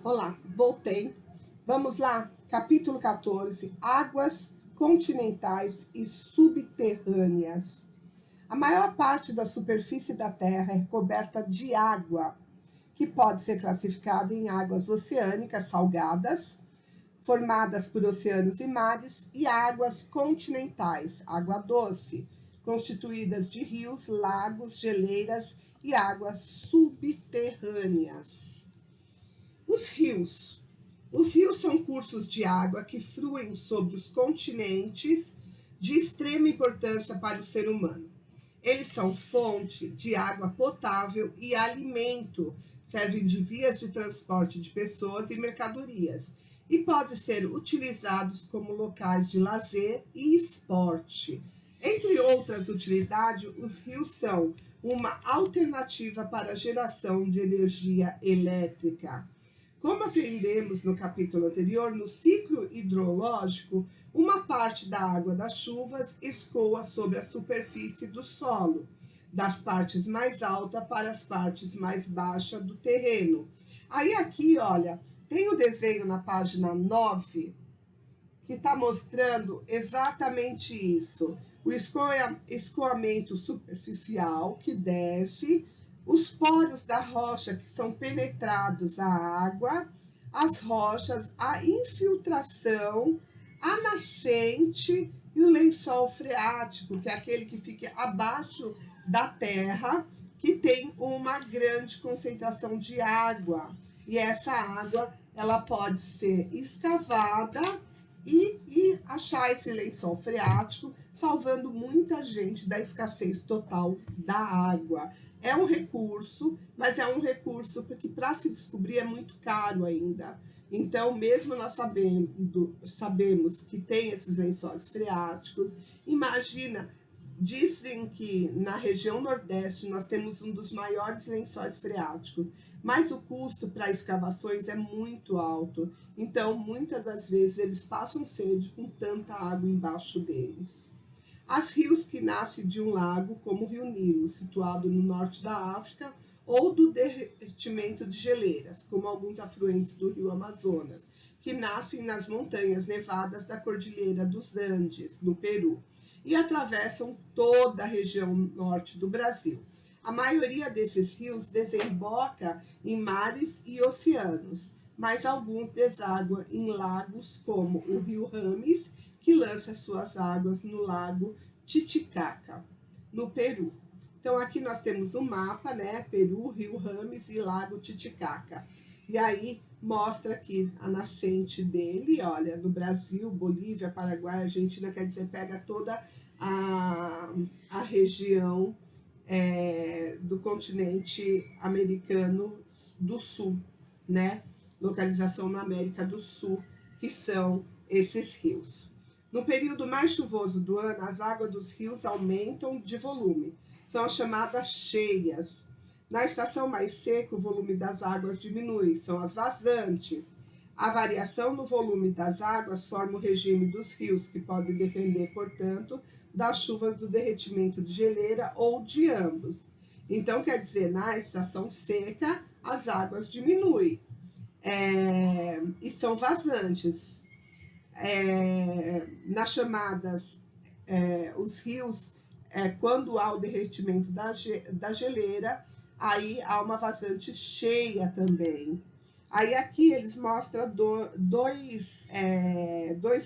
Olá, voltei. Vamos lá, capítulo 14: Águas continentais e subterrâneas. A maior parte da superfície da Terra é coberta de água, que pode ser classificada em águas oceânicas salgadas, formadas por oceanos e mares, e águas continentais, água doce, constituídas de rios, lagos, geleiras e águas subterrâneas. Os rios. Os rios são cursos de água que fluem sobre os continentes, de extrema importância para o ser humano. Eles são fonte de água potável e alimento, servem de vias de transporte de pessoas e mercadorias e podem ser utilizados como locais de lazer e esporte. Entre outras utilidades, os rios são uma alternativa para a geração de energia elétrica. Como aprendemos no capítulo anterior, no ciclo hidrológico, uma parte da água das chuvas escoa sobre a superfície do solo, das partes mais altas para as partes mais baixas do terreno. Aí aqui, olha, tem o desenho na página 9 que está mostrando exatamente isso. O escoamento superficial que desce, os poros da rocha que são penetrados à água, as rochas, a infiltração, a nascente e o lençol freático, que é aquele que fica abaixo da terra, que tem uma grande concentração de água. E essa água, ela pode ser escavada e achar esse lençol freático, salvando muita gente da escassez total da água. É um recurso, mas é um recurso que para se descobrir é muito caro ainda. Então, mesmo nós sabemos que tem esses lençóis freáticos, imagina, dizem que na região Nordeste nós temos um dos maiores lençóis freáticos, mas o custo para escavações é muito alto. Então, muitas das vezes, eles passam sede com tanta água embaixo deles. As rios que nascem de um lago, como o Rio Nilo, situado no norte da África, ou do derretimento de geleiras, como alguns afluentes do rio Amazonas, que nascem nas montanhas nevadas da Cordilheira dos Andes, no Peru, e atravessam toda a região norte do Brasil. A maioria desses rios desemboca em mares e oceanos, mas alguns desaguam em lagos, como o rio Rames, que lança suas águas no lago Titicaca, no Peru. Então, aqui nós temos um mapa, né? Peru, rio Rames e lago Titicaca. E aí mostra aqui a nascente dele, olha, no Brasil, Bolívia, Paraguai, Argentina, quer dizer, pega toda a região do continente americano do sul, né? Localização na América do Sul, que são esses rios. No período mais chuvoso do ano, as águas dos rios aumentam de volume. São as chamadas cheias. Na estação mais seca, o volume das águas diminui, são as vazantes. A variação no volume das águas forma o regime dos rios, que pode depender, portanto, das chuvas do derretimento de geleira ou de ambos. Então, quer dizer, na estação seca, as águas diminuem e são vazantes. Nas chamadas, os rios, quando há o derretimento da geleira, aí há uma vazante cheia também. Aí aqui eles mostram dois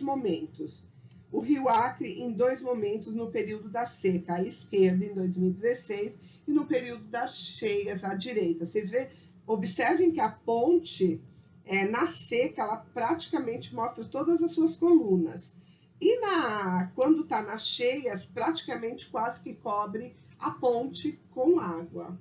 momentos. O rio Acre em dois momentos no período da seca, à esquerda em 2016 e no período das cheias à direita. Vocês observem que a ponte na seca ela praticamente mostra todas as suas colunas. E quando está nas cheias, praticamente quase que cobre a ponte com água.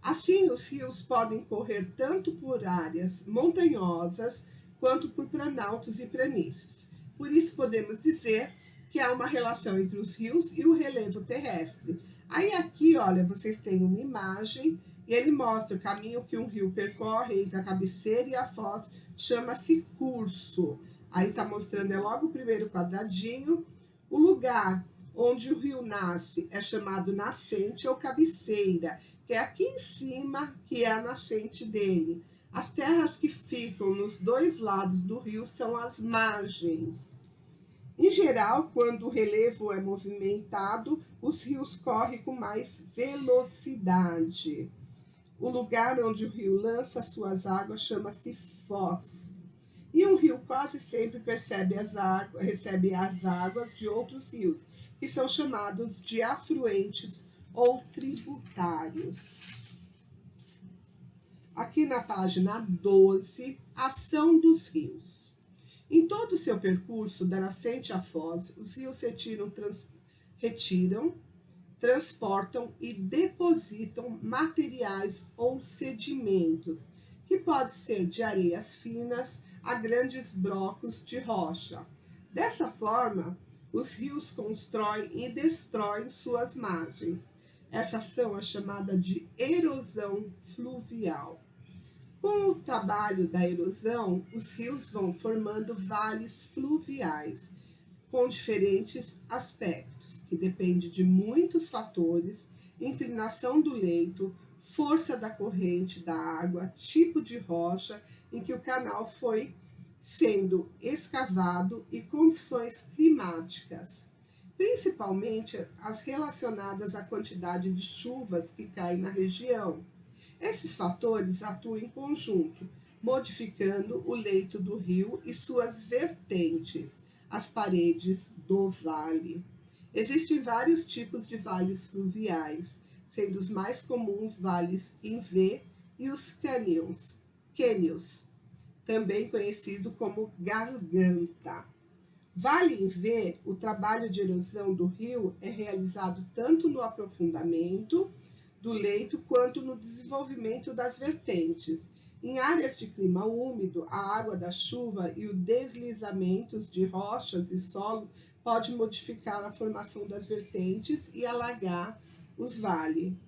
Assim, os rios podem correr tanto por áreas montanhosas quanto por planaltos e planícies. Por isso, podemos dizer que há uma relação entre os rios e o relevo terrestre. Aí aqui, olha, vocês têm uma imagem e ele mostra o caminho que um rio percorre entre a cabeceira e a foz, chama-se curso. Aí está mostrando, logo o primeiro quadradinho, o lugar onde o rio nasce é chamado nascente ou cabeceira, que é aqui em cima, que é a nascente dele. As terras que ficam nos dois lados do rio são as margens. Em geral, quando o relevo é movimentado, os rios correm com mais velocidade. O lugar onde o rio lança suas águas chama-se foz. E um rio quase sempre recebe as águas de outros rios, que são chamados de afluentes ou tributários. Aqui na página 12, ação dos rios. Em todo o seu percurso, da nascente à foz, os rios retiram, transportam e depositam materiais ou sedimentos, que podem ser de areias finas a grandes blocos de rocha. Dessa forma, os rios constroem e destroem suas margens. Essa ação é chamada de erosão fluvial. Com o trabalho da erosão, os rios vão formando vales fluviais, com diferentes aspectos, que depende de muitos fatores: inclinação do leito, força da corrente da água, tipo de rocha em que o canal foi sendo escavado e condições climáticas, principalmente as relacionadas à quantidade de chuvas que caem na região. Esses fatores atuam em conjunto, modificando o leito do rio e suas vertentes, as paredes do vale. Existem vários tipos de vales fluviais, sendo os mais comuns vales em V e os cânions, também conhecido como garganta. Vale em V, o trabalho de erosão do rio é realizado tanto no aprofundamento do leito quanto no desenvolvimento das vertentes. Em áreas de clima úmido, a água da chuva e os deslizamentos de rochas e solo pode modificar a formação das vertentes e alagar o vale.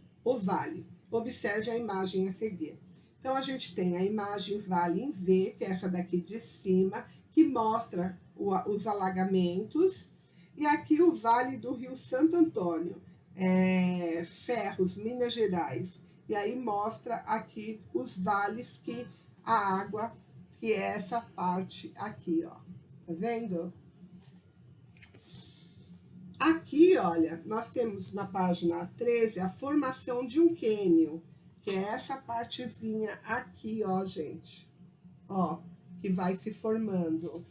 Observe a imagem a seguir. Então, a gente tem a imagem vale em V, que é essa daqui de cima, que mostra os alagamentos, e aqui o vale do Rio Santo Antônio, Ferros, Minas Gerais. E aí mostra aqui os vales que a água, que é essa parte aqui, ó. Tá vendo? Aqui, olha, nós temos na página 13 a formação de um cânion, que é essa partezinha aqui, ó, gente. Ó, que vai se formando.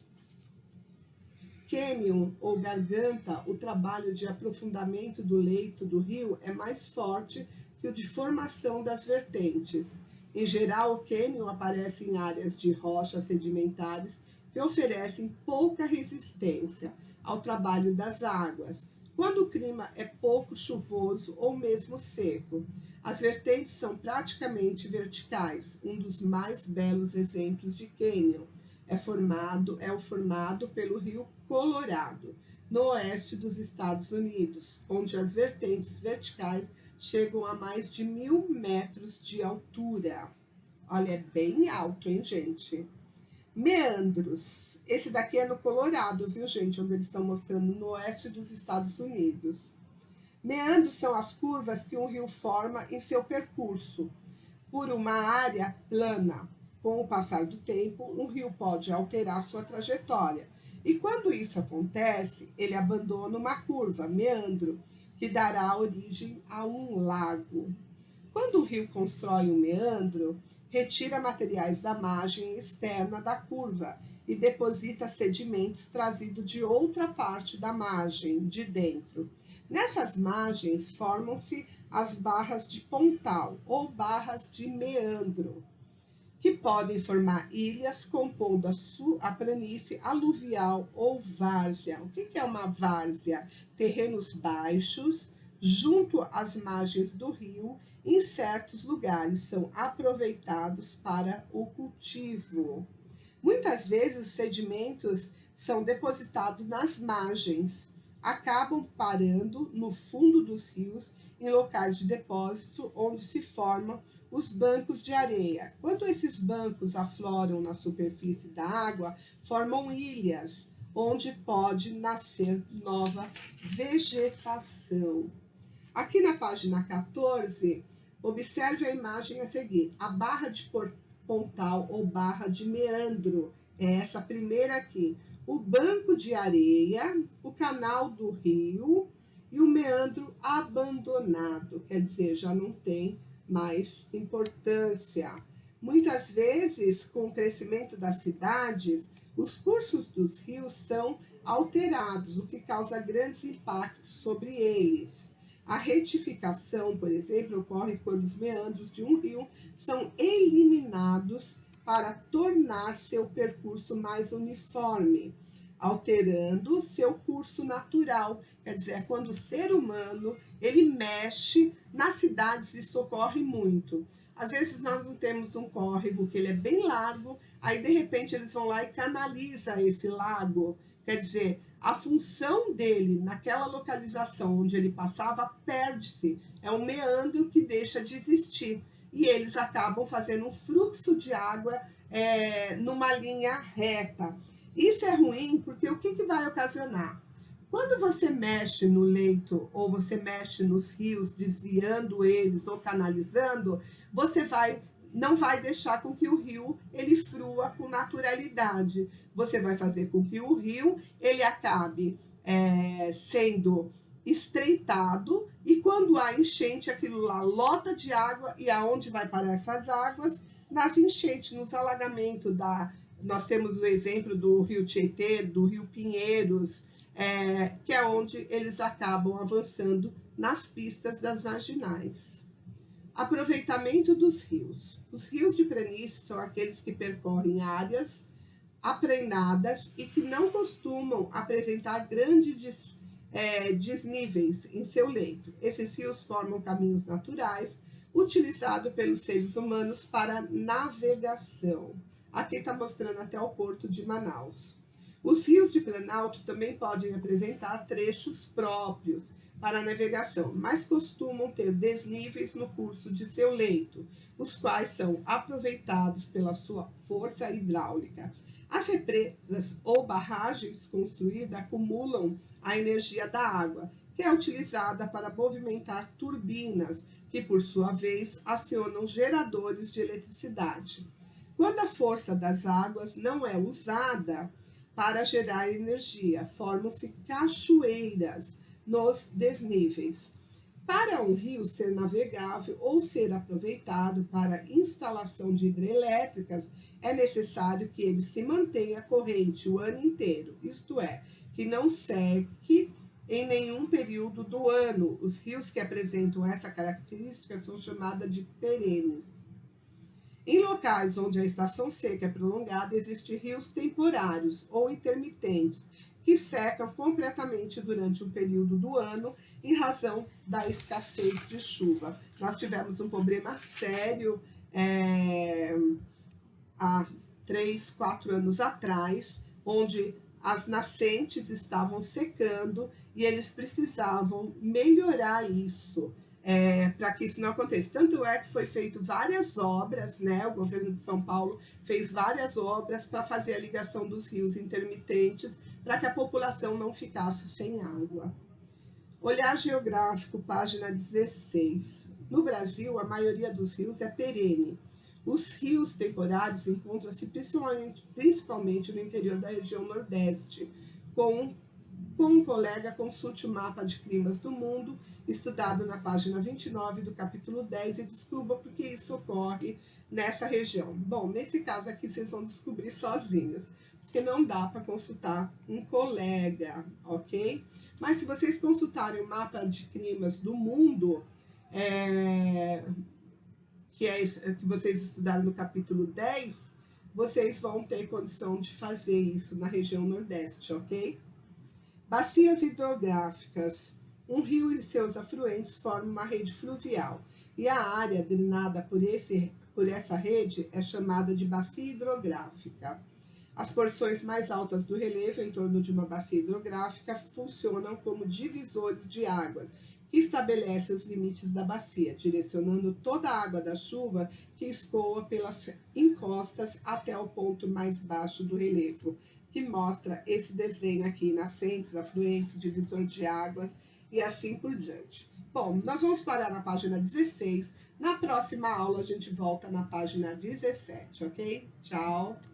Cânion ou garganta, o trabalho de aprofundamento do leito do rio é mais forte que o de formação das vertentes. Em geral, o cânion aparece em áreas de rochas sedimentares que oferecem pouca resistência ao trabalho das águas, quando o clima é pouco chuvoso ou mesmo seco. As vertentes são praticamente verticais. Um dos mais belos exemplos de cânion é o formado pelo rio Colorado, no oeste dos Estados Unidos, onde as vertentes verticais chegam a mais de 1.000 metros de altura. Olha, é bem alto, hein, gente? Meandros. Esse daqui é no Colorado, viu, gente? Onde eles estão mostrando no oeste dos Estados Unidos. Meandros são as curvas que um rio forma em seu percurso por uma área plana. Com o passar do tempo, um rio pode alterar sua trajetória. E quando isso acontece, ele abandona uma curva, meandro, que dará origem a um lago. Quando o rio constrói um meandro, retira materiais da margem externa da curva e deposita sedimentos trazidos de outra parte da margem, de dentro. Nessas margens formam-se as barras de pontal ou barras de meandro, que podem formar ilhas compondo a planície aluvial ou várzea. O que é uma várzea? Terrenos baixos, junto às margens do rio, em certos lugares, são aproveitados para o cultivo. Muitas vezes, os sedimentos são depositados nas margens, acabam parando no fundo dos rios, em locais de depósito onde se formam os bancos de areia. Quando esses bancos afloram na superfície da água, formam ilhas, onde pode nascer nova vegetação. Aqui na página 14, observe a imagem a seguir. A barra de pontal ou barra de meandro. É essa primeira aqui. O banco de areia, o canal do rio e o meandro abandonado, quer dizer, já não tem mais importância. Muitas vezes, com o crescimento das cidades, os cursos dos rios são alterados, o que causa grandes impactos sobre eles. A retificação, por exemplo, ocorre quando os meandros de um rio são eliminados para tornar seu percurso mais uniforme, alterando seu curso natural. Quer dizer, é quando o ser humano ele mexe nas cidades, isso ocorre muito. Às vezes nós não temos um córrego que ele é bem largo, aí de repente eles vão lá e canaliza esse lago. Quer dizer, a função dele naquela localização onde ele passava perde-se. É um meandro que deixa de existir. E eles acabam fazendo um fluxo de água numa linha reta. Isso é ruim porque o que vai ocasionar? Quando você mexe no leito ou você mexe nos rios, desviando eles ou canalizando, você não vai deixar com que o rio ele frua com naturalidade. Você vai fazer com que o rio ele acabe sendo estreitado e quando há enchente, aquilo lá lota de água e aonde vai parar essas águas? Nas enchentes, nos alagamentos nós temos o exemplo do Rio Tietê, do Rio Pinheiros, que é onde eles acabam avançando nas pistas das marginais. Aproveitamento dos rios. Os rios de planície são aqueles que percorrem áreas apreinadas e que não costumam apresentar grandes desníveis em seu leito. Esses rios formam caminhos naturais utilizados pelos seres humanos para navegação. Aqui está mostrando até o porto de Manaus. Os rios de planalto também podem apresentar trechos próprios para a navegação, mas costumam ter desníveis no curso de seu leito, os quais são aproveitados pela sua força hidráulica. As represas ou barragens construídas acumulam a energia da água, que é utilizada para movimentar turbinas, que por sua vez acionam geradores de eletricidade. Quando a força das águas não é usada para gerar energia, formam-se cachoeiras nos desníveis. Para um rio ser navegável ou ser aproveitado para instalação de hidrelétricas, é necessário que ele se mantenha corrente o ano inteiro, isto é, que não seque em nenhum período do ano. Os rios que apresentam essa característica são chamados de perenes. Em locais onde a estação seca é prolongada, existem rios temporários ou intermitentes, que secam completamente durante um período do ano em razão da escassez de chuva. Nós tivemos um problema sério há 3, 4 anos atrás, onde as nascentes estavam secando e eles precisavam melhorar isso. Para que isso não aconteça. Tanto é que foi feito várias obras, né? O governo de São Paulo fez várias obras para fazer a ligação dos rios intermitentes, para que a população não ficasse sem água. Olhar geográfico, página 16. No Brasil, a maioria dos rios é perene. Os rios temporários encontram-se principalmente no interior da região Nordeste. Com um colega, consulte o mapa de climas do mundo, estudado na página 29 do capítulo 10, e descubra por que isso ocorre nessa região. Bom, nesse caso aqui vocês vão descobrir sozinhos, porque não dá para consultar um colega, ok? Mas se vocês consultarem o mapa de climas do mundo, que vocês estudaram no capítulo 10, vocês vão ter condição de fazer isso na região Nordeste, ok? Bacias hidrográficas. Um rio e seus afluentes formam uma rede fluvial, e a área drenada por essa rede é chamada de bacia hidrográfica. As porções mais altas do relevo em torno de uma bacia hidrográfica funcionam como divisores de águas, que estabelecem os limites da bacia, direcionando toda a água da chuva que escoa pelas encostas até o ponto mais baixo do relevo, que mostra esse desenho aqui, nascentes, afluentes, divisor de águas e assim por diante. Bom, nós vamos parar na página 16. Na próxima aula, a gente volta na página 17, ok? Tchau!